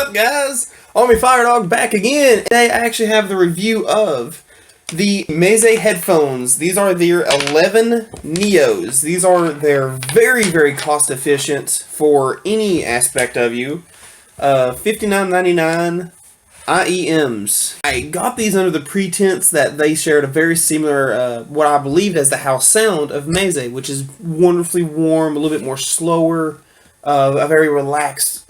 up, guys? Army-Firedawg back again. Today I actually have the review of the Meze headphones. These are their 11 Neos. These are their very cost efficient for any aspect of you. $59.99 IEMs. I got these under the pretense that they shared a very similar, what I believed as the house sound of Meze, which is wonderfully warm, a little bit more slower, a very relaxed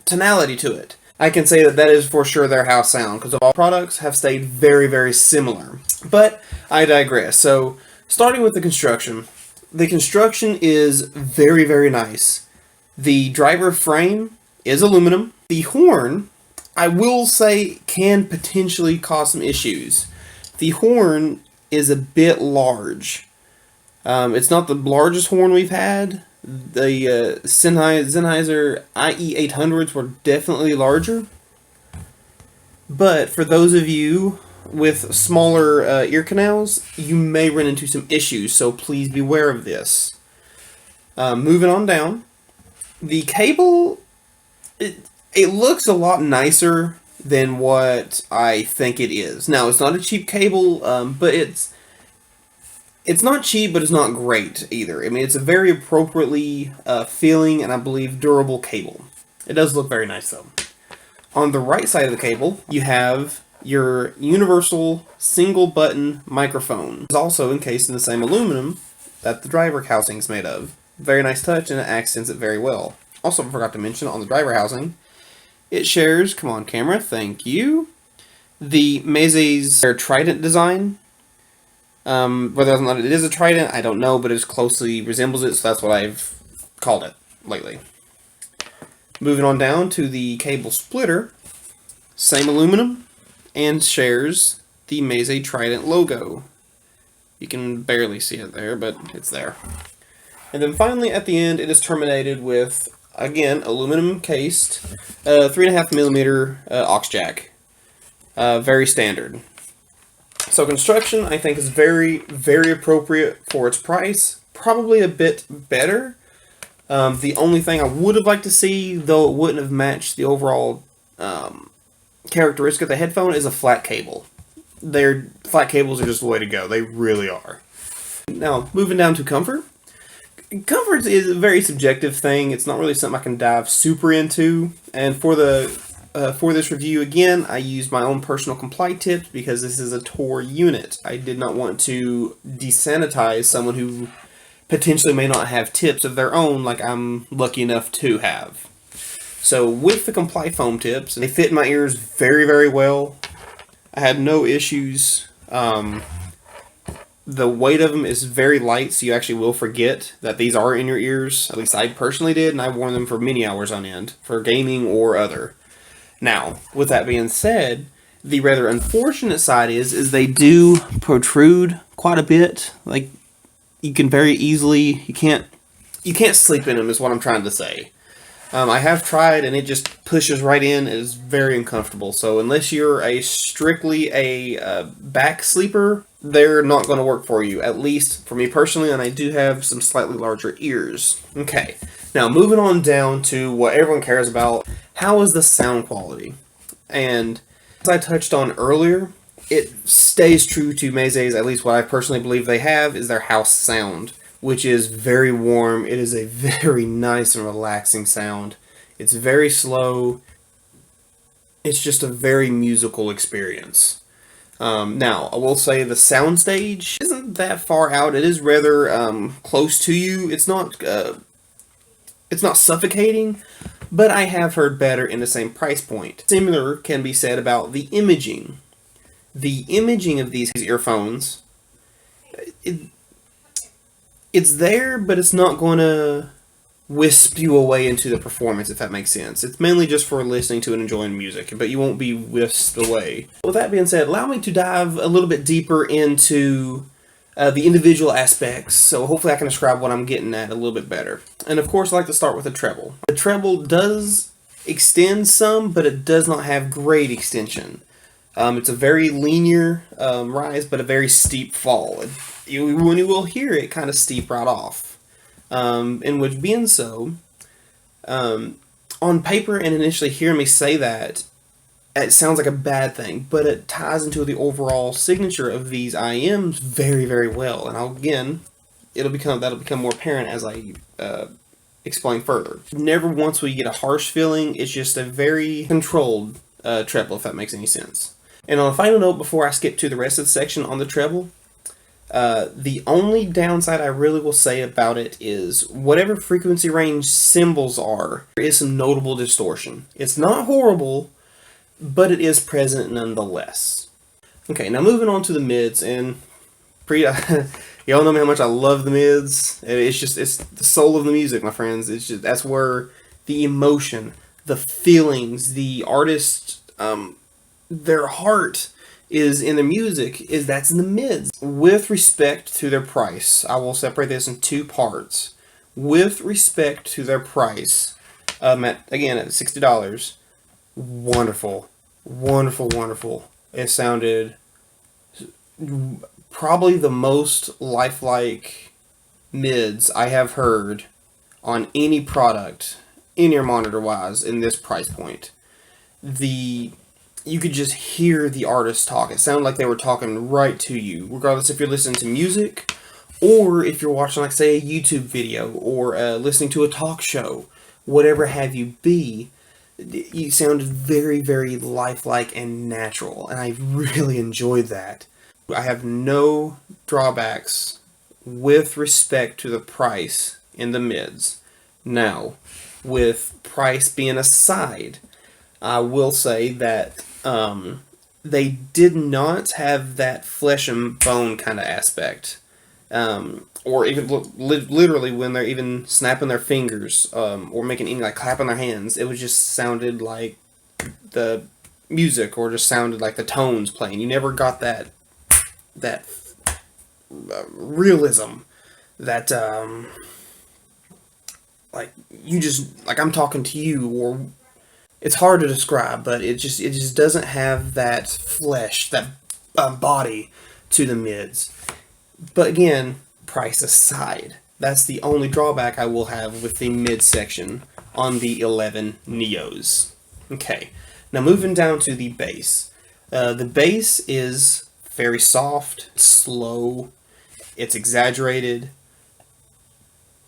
tonality to it. I can say that is for sure their house sound, because all products have stayed very similar. But I digress. So, starting with the construction. The construction is very nice. The driver frame is aluminum. The horn, I will say, can potentially cause some issues. The horn is a bit large. It's not the largest horn we've had. The Sennheiser IE800s were definitely larger. But for those of you with smaller ear canals, you may run into some issues, so please beware of this. Moving on down. The cable, it looks a lot nicer than what I think it is. Now, it's not a cheap cable, but it's not cheap, but it's not great either. I mean, it's a very appropriately feeling and I believe durable cable. It does look very nice though. On the right side of the cable, you have your universal single button microphone. It's also encased in the same aluminum that the driver housing is made of. Very nice touch and it accents it very well. Also, I forgot to mention on the driver housing, it shares, come on camera, thank you, the Meze's their Trident design. Whether or not it is a Trident, I don't know, but it closely resembles it, so that's what I've called it lately. Moving on down to the cable splitter, same aluminum, and shares the Meze Trident logo. You can barely see it there, but it's there. And then finally, at the end, it is terminated with, again, aluminum cased, 3.5mm aux jack. Very standard. So construction, I think, is very appropriate for its price. Probably a bit better. The only thing I would have liked to see, though it wouldn't have matched the overall characteristic of the headphone, is a flat cable. Flat cables are just the way to go. They really are. Now, moving down to comfort. Comfort is a very subjective thing. It's not really something I can dive super into. And for this review, again, I used my own personal comply tips because this is a tour unit. I did not want to desanitize someone who potentially may not have tips of their own like I'm lucky enough to have. So with the comply foam tips, they fit in my ears very well. I had no issues. The weight of them is very light, so you actually will forget that these are in your ears. At least I personally did, and I wore them for many hours on end, for gaming or other. Now, with that being said, the rather unfortunate side is they do protrude quite a bit. Like, you can very easily, you can't sleep in them is what I'm trying to say. I have tried and it just pushes right in. It is very uncomfortable. So unless you're strictly a back sleeper, they're not going to work for you. At least for me personally, and I do have some slightly larger ears. Okay, now moving on down to what everyone cares about. How is the sound quality? And as I touched on earlier, it stays true to Meze's, at least what I personally believe they have, is their house sound, which is very warm. It is a very nice and relaxing sound. It's very slow. It's just a very musical experience. Now, I will say the soundstage isn't that far out. It is rather close to you. It's not suffocating, but I have heard better in the same price point. Similar can be said about the imaging. The imaging of these earphones, it's there, but it's not going to wisp you away into the performance, if that makes sense. It's mainly just for listening to and enjoying music, but you won't be whisked away. With that being said, allow me to dive a little bit deeper into the individual aspects, so hopefully I can describe what I'm getting at a little bit better. And of course, I like to start with the treble. The treble does extend some, but it does not have great extension. It's a very linear rise, but a very steep fall. When you will hear it, kind of steep right off. In which being so, on paper and initially hearing me say that, it sounds like a bad thing, but it ties into the overall signature of these IMs very, very well. And again, that'll become more apparent as I explain further. Never once will you get a harsh feeling. It's just a very controlled treble, if that makes any sense. And on a final note, before I skip to the rest of the section on the treble, the only downside I really will say about it is whatever frequency range cymbals are, there is some notable distortion. It's not horrible, but it is present nonetheless. Okay, now moving on to the mids, and y'all know me how much I love the mids. It's the soul of the music, my friends. That's where the emotion, the feelings, the artist, their heart is in the music, that's in the mids. With respect to their price, I will separate this in two parts. With respect to their price, at $60, wonderful, wonderful, wonderful. It sounded probably the most lifelike mids I have heard on any product, in-ear monitor-wise, in this price point. You could just hear the artist talk. It sounded like they were talking right to you, regardless if you're listening to music or if you're watching, like, say, a YouTube video or listening to a talk show, whatever have you be. You sounded very, very lifelike and natural, and I really enjoyed that. I have no drawbacks with respect to the price in the mids. Now, with price being aside, I will say that they did not have that flesh and bone kind of aspect. Or even literally when they're even snapping their fingers, or making any, like, clapping their hands, it was just sounded like the music, or just sounded like the tones playing. You never got that realism, that like I'm talking to you, or it's hard to describe, but it just doesn't have that flesh, that body to the mids. But again, price aside, that's the only drawback I will have with the mid section on the 11 Neos. Okay, now moving down to the bass. The bass is very soft, slow, it's exaggerated,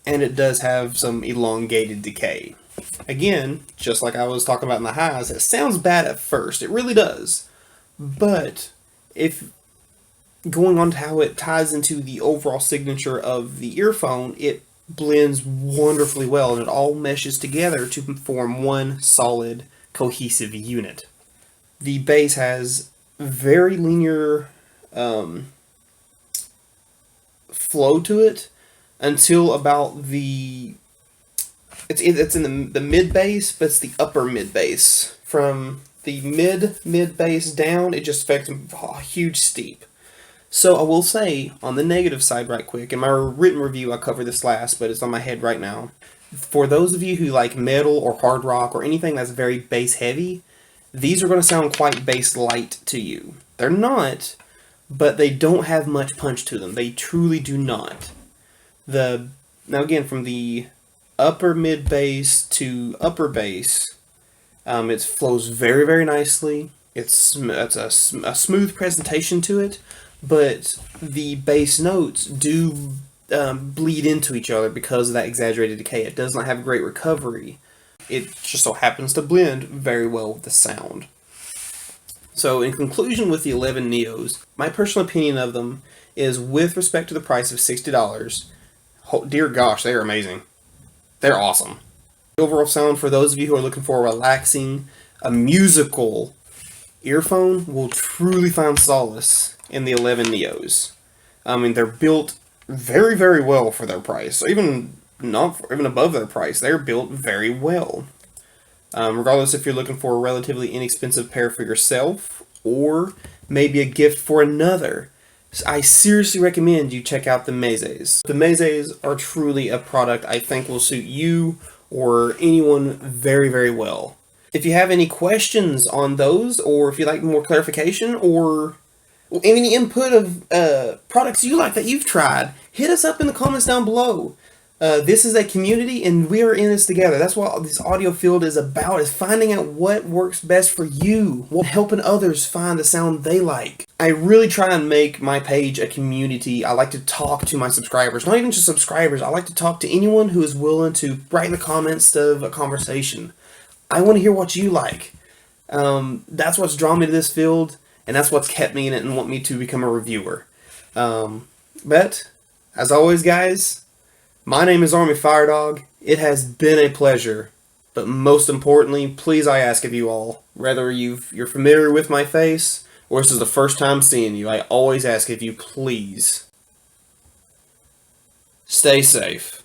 and it does have some elongated decay. Again, just like I was talking about in the highs, it sounds bad at first. It really does. But if going on to how it ties into the overall signature of the earphone, it blends wonderfully well, and it all meshes together to form one solid, cohesive unit. The bass has very linear flow to it until about the... It's in the mid bass, but it's the upper mid bass. From the mid bass down, it just affects a huge steep. So I will say, on the negative side right quick, in my written review I covered this last, but it's on my head right now. For those of you who like metal or hard rock or anything that's very bass heavy, these are going to sound quite bass light to you. They're not, but they don't have much punch to them. They truly do not. Now again, from the upper mid bass to upper bass, it flows very, very nicely. It's a smooth presentation to it, but the bass notes do bleed into each other because of that exaggerated decay. It does not have great recovery. It just so happens to blend very well with the sound. So in conclusion with the 11 Neos, my personal opinion of them is, with respect to the price of $60, dear gosh, they are amazing. They're awesome. The overall sound, for those of you who are looking for a relaxing, a musical earphone, will truly find solace in the 11 Neos. I mean, they're built very, very well for their price. Even above their price, they're built very well. Regardless if you're looking for a relatively inexpensive pair for yourself, or maybe a gift for another, I seriously recommend you check out the Mezes. The Mezes are truly a product I think will suit you or anyone very, very well. If you have any questions on those, or if you'd like more clarification, or any input of products you like that you've tried, hit us up in the comments down below. This is a community, and we are in this together. That's what this audio field is about, is finding out what works best for you, helping others find the sound they like. I really try and make my page a community. I like to talk to my subscribers, not even just subscribers. I like to talk to anyone who is willing to write in the comments of a conversation. I want to hear what you like. That's what's drawn me to this field, and that's what's kept me in it and want me to become a reviewer. But, as always, guys, my name is Army-Firedawg. It has been a pleasure, but most importantly, please I ask of you all, whether you're familiar with my face or this is the first time seeing you, I always ask of you, please stay safe.